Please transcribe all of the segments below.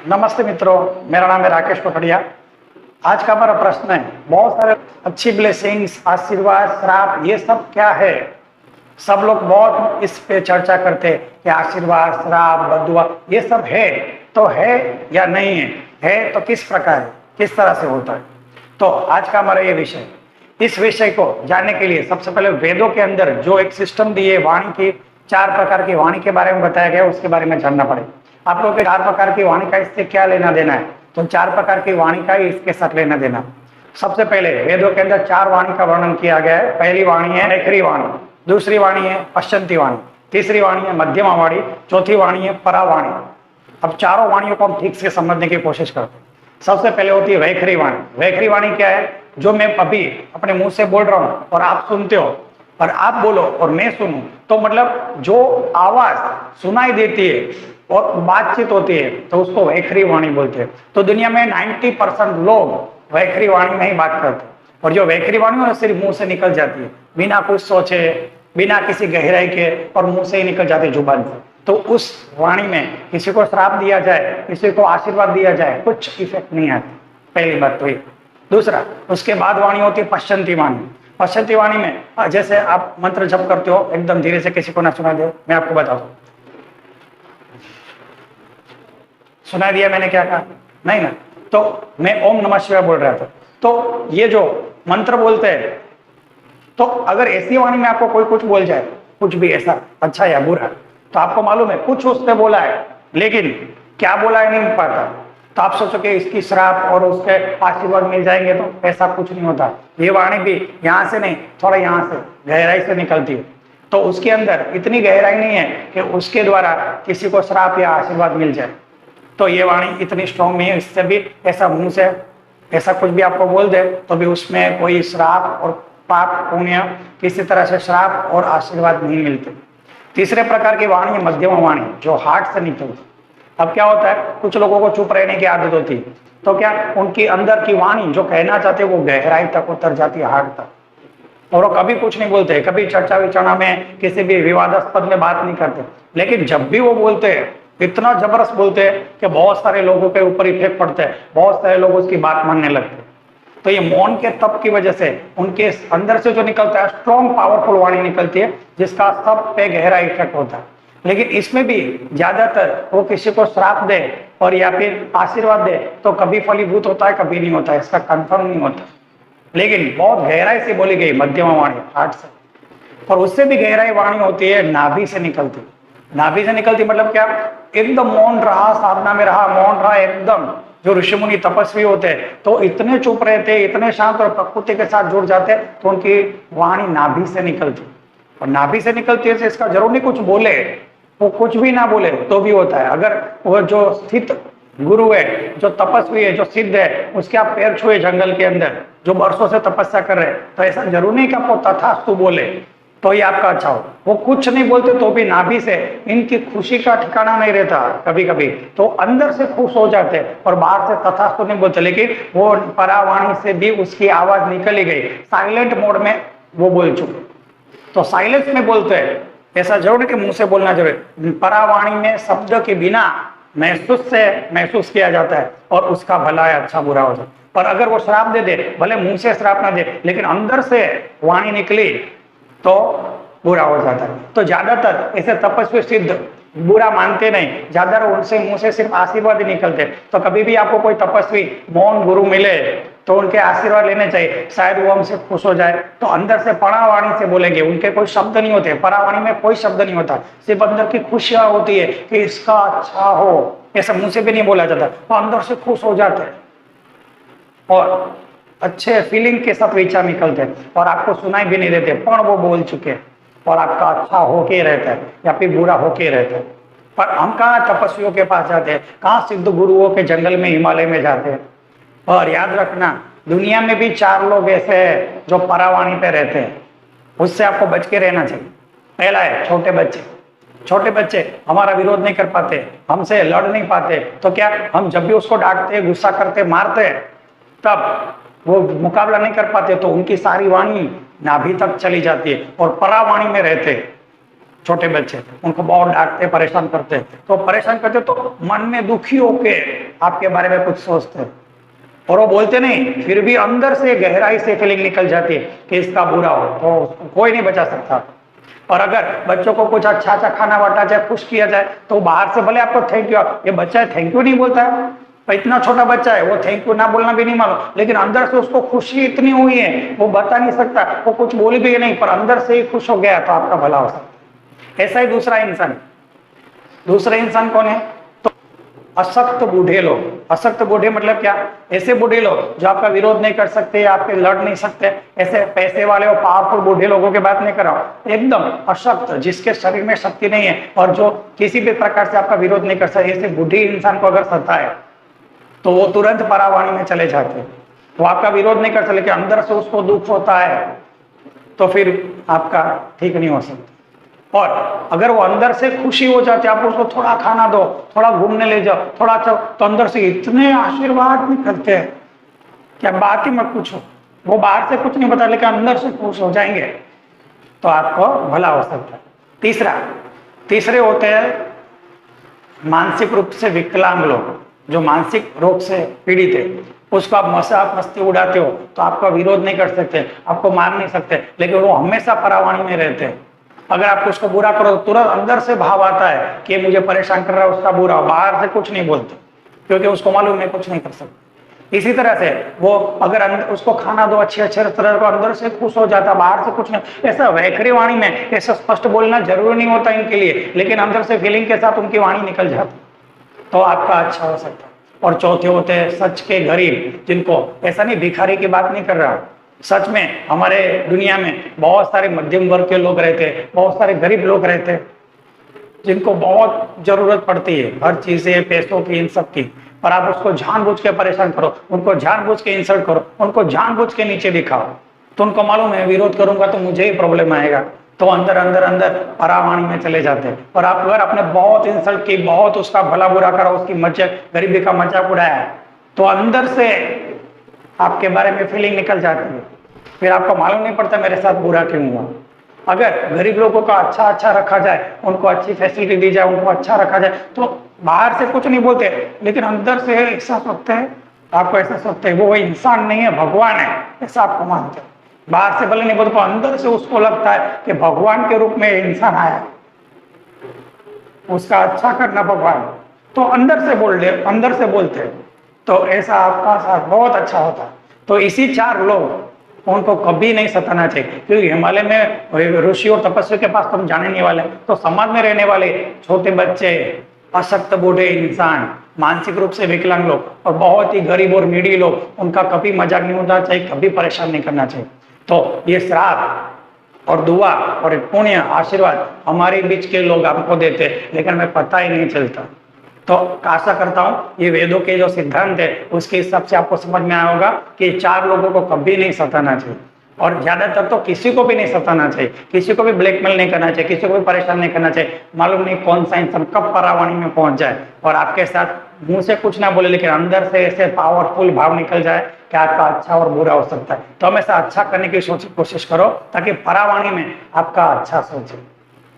नमस्ते मित्रों, मेरा नाम है राकेश कोठड़िया। आज का हमारा प्रश्न है, बहुत सारे अच्छी ब्लेसिंग्स, आशीर्वाद, श्राप, ये सब क्या है। सब लोग बहुत इस पे चर्चा करते हैं कि आशीर्वाद, श्राप, बद्दुआ ये सब है तो है या नहीं है तो किस प्रकार है, किस तरह से होता है। तो आज का हमारा ये विषय, इस विषय को जानने के लिए सबसे पहले वेदों के अंदर जो एक सिस्टम दी है, वाणी की 4 प्रकार की वाणी के बारे में बताया गया, उसके बारे में जानना पड़ेगा। आपको 4 प्रकार की वाणी का इससे क्या लेना देना है, तो 4 प्रकार की वाणी का ही इसके साथ लेना देना। सबसे पहले वेदों के अंदर 4 वाणी का वर्णन किया गया है। पहली वाणी है वैखरी वाणी, दूसरी वाणी है पश्चंती वाणी, तीसरी वाणी है मध्यमा वाणी, चौथी वाणी है परावाणी। अब चारों वाणियों को हम ठीक से समझने की कोशिश करते हैं। सबसे पहले होती है वैखरी वाणी। वैखरी वाणी क्या है? जो मैं अभी अपने मुंह से बोल रहा हूं और आप सुनते हो, और आप बोलो और मैं सुनूं, तो मतलब जो आवाज सुनाई देती है और बातचीत होती है तो उसको वैखरी वाणी बोलते हैं। तो दुनिया में 90% लोग वैखरी वाणी में ही बात करते हैं, और जो वैखरी वाणी है सिर्फ मुंह से निकल जाती है, बिना कुछ सोचे, बिना किसी गहराई के, और मुंह से ही निकल जाती है जुबान से। तो उस वाणी में किसी को श्राप दिया जाए, किसी को आशीर्वाद दिया जाए, कुछ इफेक्ट नहीं आता। पहली बात तो ये। दूसरा, उसके बाद वाणी होती है पश्चंती वाणी। पश्चंती वाणी में जैसे आप मंत्र जप करते हो, एकदम धीरे से, किसी को ना सुना दे, मैं आपको बताता हूँ। सुना दिया मैंने क्या कहा? नहीं ना। तो मैं ओम नमः शिवाय बोल रहा था, तो ये जो मंत्र बोलते हैं, तो अगर ऐसी वाणी में आपको कोई कुछ बोल जाए, कुछ भी ऐसा अच्छा या बुरा, तो आपको मालूम है कुछ उसने बोला है, लेकिन क्या बोला है नहीं पाता, तो आप सोचो कि इसकी श्राप और उसके आशीर्वाद मिल जाएंगे, तो ऐसा कुछ नहीं होता। ये वाणी भी यहाँ से नहीं, थोड़ा यहाँ से गहराई से निकलती है, तो उसके अंदर इतनी गहराई नहीं है कि उसके द्वारा किसी को श्राप या आशीर्वाद मिल जाए। तो ये वाणी इतनी स्ट्रॉन्ग नहीं है। इससे भी ऐसा मुंह से ऐसा कुछ भी आपको बोल दे तो भी उसमें कोई श्राप और पाप पुण्य, किसी तरह से श्राप और आशीर्वाद नहीं मिलते। तीसरे प्रकार की वाणी मध्यमा वाणी, जो हार्ट से निकलती। अब क्या होता है, कुछ लोगों को चुप रहने की आदत होती है, तो क्या उनकी अंदर की वाणी जो कहना चाहते हैं वो गहराई तक उतर जाती है, हार्ट तक, और वो कभी कुछ नहीं बोलते, कभी चर्चा विचारणा में किसी भी विवादास्पद में बात नहीं करते। लेकिन जब भी वो बोलते हैं, इतना जबरदस्त बोलते हैं कि बहुत सारे लोगों के ऊपर इफेक्ट पड़ता है, बहुत सारे लोग उसकी बात मानने लगते हैं। तो ये मौन के तप की वजह से उनके अंदर से जो निकलता है, स्ट्रॉन्ग पावरफुल वाणी निकलती है, जिसका सब पे गहरा इफेक्ट होता है। लेकिन इसमें भी ज्यादातर वो किसी को श्राप दे और या फिर आशीर्वाद दे तो कभी फलीभूत होता है, कभी नहीं होता है, इसका कंफर्म नहीं होता। लेकिन बहुत गहराई से बोली गई मध्यमा वाणी, हार्ट से। और उससे भी गहराई वाणी होती है नाभि से निकलती। नाभि से निकलती मतलब क्या? एकदम मौन रहा, साधना में रहा, मौन रहा एकदम। जो ऋषि मुनि तपस्वी होते हैं तो इतने चुप रहते, इतने शांत और प्रकृति के साथ जुड़ जाते, तो उनकी वाणी नाभि से निकलती। और नाभि से निकलती है, इसका जरूर नहीं कुछ बोले, वो कुछ भी ना बोले तो भी होता है। अगर वो जो स्थित गुरु है, जो तपस्वी है, जो सिद्ध है, उसके आप पैर छुए जंगल के अंदर, जो बरसों से तपस्या कर रहे हैं, तो ऐसा जरूर नहीं कि आपको तथास्तु बोले तो ही आपका अच्छा हो। वो कुछ नहीं बोलते तो भी नाभि से इनकी खुशी का ठिकाना नहीं रहता। कभी कभी तो अंदर से खुश हो जाते और बाहर से तथास्तु नहीं बोलते, लेकिन वो परावाणी से भी उसकी आवाज निकल ही गई, साइलेंट मोड में वो बोल चुके। तो साइलेंस में बोलते हैं, ऐसा जरूर नहीं कि मुंह से बोलना जरूरी। परावाणी में शब्द के बिना महसूस किया जाता है और उसका भला है, अच्छा बुरा होता है। पर अगर वो श्राप दे दे, भले मुंह से श्राप ना दे, लेकिन अंदर से वाणी निकली तो बुरा हो जाता है। तो ज्यादातर ऐसे तपस्वी सिद्ध बुरा मानते नहीं, ज्यादातर उनसे मुंह से सिर्फ आशीर्वाद ही निकलते। तो कभी भी आपको कोई तपस्वी मौन गुरु मिले तो उनके आशीर्वाद लेने चाहिए, शायद वो हमसे खुश हो जाए। तो अंदर से परावाणी से बोलेंगे, उनके कोई शब्द नहीं होते, परावाणी में कोई शब्द नहीं होता, सिर्फ अंदर की खुशियां होती है कि इसका अच्छा हो, ऐसा मुंह से भी नहीं बोला जाता, तो अंदर से खुश हो जाते हैं और अच्छे फीलिंग के साथ विचार निकलते हैं और आपको सुनाई भी नहीं देते, पर वो बोल चुके हैं और आपका अच्छा होके रहता है या फिर बुरा होके रहता है। पर हम कहाँ तपस्वियों के पास जाते हैं, कहाँ सिद्ध गुरुओं के जंगल में, हिमालय में जाते हैं। और याद रखना, दुनिया में भी 4 लोग ऐसे हैं जो परावाणी पे रहते हैं, उससे आपको बच के रहना चाहिए। पहला है छोटे बच्चे। छोटे बच्चे हमारा विरोध नहीं कर पाते, हमसे लड़ नहीं पाते, तो क्या हम जब भी उसको डांटते, गुस्सा करते, मारते, तब वो मुकाबला नहीं कर पाते, तो उनकी सारी वाणी नाभि तक चली जाती है और परावाणी में रहते छोटे बच्चे, उनको बहुत डांटते, परेशान करते, तो परेशान करते तो मन में दुखी होके आपके बारे में कुछ सोचते हैं और वो बोलते नहीं, फिर भी अंदर से गहराई से फीलिंग निकल जाती है कि इसका बुरा हो, तो उसको कोई नहीं बचा सकता। और अगर बच्चों को कुछ अच्छा अच्छा खाना बांटा जाए, खुश किया जाए, तो बाहर से भले आपको थैंक यू, ये बच्चा है थैंक यू नहीं बोलता है, इतना छोटा बच्चा है वो थैंक यू ना बोलना भी नहीं मालूम, लेकिन अंदर से उसको खुशी इतनी हुई है वो बता नहीं सकता, वो कुछ बोल भी नहीं, पर अंदर से ही खुश हो गया, तो आपका भला हो सकता है। ऐसा ही दूसरा इंसान कौन है? तो अशक्त बूढ़े लोग। अशक्त बूढ़े मतलब क्या? ऐसे बूढ़े लोग जो आपका विरोध नहीं कर सकते, आपके लड़ नहीं सकते, ऐसे पैसे वाले और पावरफुल बूढ़े लोगों की बात नहीं कर रहा हूं, एकदम अशक्त, जिसके शरीर में शक्ति नहीं है और जो किसी भी प्रकार से आपका विरोध नहीं कर सकते, ऐसे बूढ़े इंसान को अगर सताए तो वो तुरंत परावाणी में चले जाते हैं। वो आपका विरोध नहीं कर सकते, लेकिन अंदर से उसको दुख होता है, तो फिर आपका ठीक नहीं हो सकता। और अगर वो अंदर से खुशी हो जाती है, आप उसको थोड़ा खाना दो, थोड़ा घूमने ले जाओ, थोड़ा अच्छा, तो अंदर से इतने आशीर्वाद निकलते हैं कि आप बात ही मत पूछो। वो बाहर से कुछ नहीं बता, लेकिन अंदर से खुश हो जाएंगे, तो आपको भला हो सकता है। तीसरे होते हैं मानसिक रूप से विकलांग लोग, जो मानसिक रोग से पीड़ित है, उसको आप मजाक मस्ती उड़ाते हो तो आपका विरोध नहीं कर सकते, आपको मार नहीं सकते, लेकिन वो हमेशा परावाणी में रहते हैं। अगर आप उसको बुरा करो तो तुरंत अंदर से भाव आता है कि मुझे परेशान कर रहा है, उसका बुरा, बाहर से कुछ नहीं बोलते क्योंकि उसको मालूम है कुछ नहीं कर सकते। इसी तरह से वो अगर उसको खाना दो अच्छे तरह को, अंदर से खुश हो जाता, बाहर से कुछ नहीं। ऐसा वैखरी वाणी में ऐसा स्पष्ट बोलना जरूरी नहीं होता इनके लिए, लेकिन अंदर से फीलिंग के साथ उनकी वाणी निकल जाती, तो आपका अच्छा हो सकता है। और चौथे होते हैं सच के गरीब, जिनको, ऐसा नहीं भिखारी की बात नहीं कर रहा, सच में हमारे दुनिया में बहुत सारे मध्यम वर्ग के लोग रहते हैं, बहुत सारे गरीब लोग रहते हैं, जिनको बहुत जरूरत पड़ती है हर चीजें, पैसों की, इन सब की, पर आप उसको जानबूझ के परेशान करो, उनको जानबूझ के इंसल्ट करो, उनको जानबूझ के नीचे दिखाओ, तो उनको मालूम है विरोध करूंगा तो मुझे ही प्रॉब्लम आएगा, तो अंदर परावाणी में चले जाते हैं। और आप अगर आपने बहुत इंसल्ट की, बहुत उसका भला बुरा करा, उसकी मजाक, गरीबी का मजाक उड़ाया, तो अंदर से आपके बारे में फीलिंग निकल जाती है, फिर आपको मालूम नहीं पड़ता मेरे साथ बुरा क्यों हुआ। अगर गरीब लोगों का अच्छा रखा जाए, उनको अच्छी फैसिलिटी दी जाए, उनको अच्छा रखा जाए, तो बाहर से कुछ नहीं बोलते, लेकिन अंदर से एहसास होता है, आपको एहसास होता है वो इंसान नहीं है, भगवान है, ऐसा आपको मानते हैं। बाहर से भले नहीं बोलते, अंदर से उसको लगता है कि भगवान के रूप में इंसान आया, उसका अच्छा करना भगवान, तो अंदर से बोलते हैं, तो ऐसा आपका साथ बहुत अच्छा होता। तो इसी 4 लोग, उनको कभी नहीं सताना चाहिए, क्योंकि हिमालय में ऋषि और तपस्वी के पास तो हम जाने नहीं वाले, तो समाज में रहने वाले छोटे बच्चे, अशक्त बूढ़े इंसान, मानसिक रूप से विकलांग लोग और बहुत ही गरीब और नीडी लोग, उनका कभी मजाक नहीं होना चाहिए, कभी परेशान नहीं करना चाहिए। तो ये श्राप और दुआ और एक पुण्य आशीर्वाद हमारे बीच के लोग आपको देते, लेकिन हमें पता ही नहीं चलता। तो आशा करता हूं ये वेदों के जो सिद्धांत है उसके हिसाब से आपको समझ में आया होगा कि 4 लोगों को कभी नहीं सताना चाहिए, और ज्यादातर तो किसी को भी नहीं सताना चाहिए, किसी को भी ब्लैकमेल नहीं करना चाहिए, किसी को भी परेशान नहीं करना चाहिए। मालूम नहीं कौन सा इंसान कब परावाणी में पहुंच जाए और आपके साथ मुंह से कुछ ना बोले, लेकिन अंदर से ऐसे पावरफुल भाव निकल जाए कि आपका अच्छा और बुरा हो सकता है। तो हमेशा अच्छा करने की कोशिश करो, ताकि परावाणी में आपका अच्छा सोचे।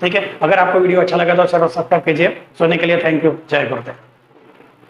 ठीक है, अगर आपको वीडियो अच्छा लगा तो चलो सब्सक्राइब कीजिए। सुनने के लिए थैंक यू। जय गुरुदेव।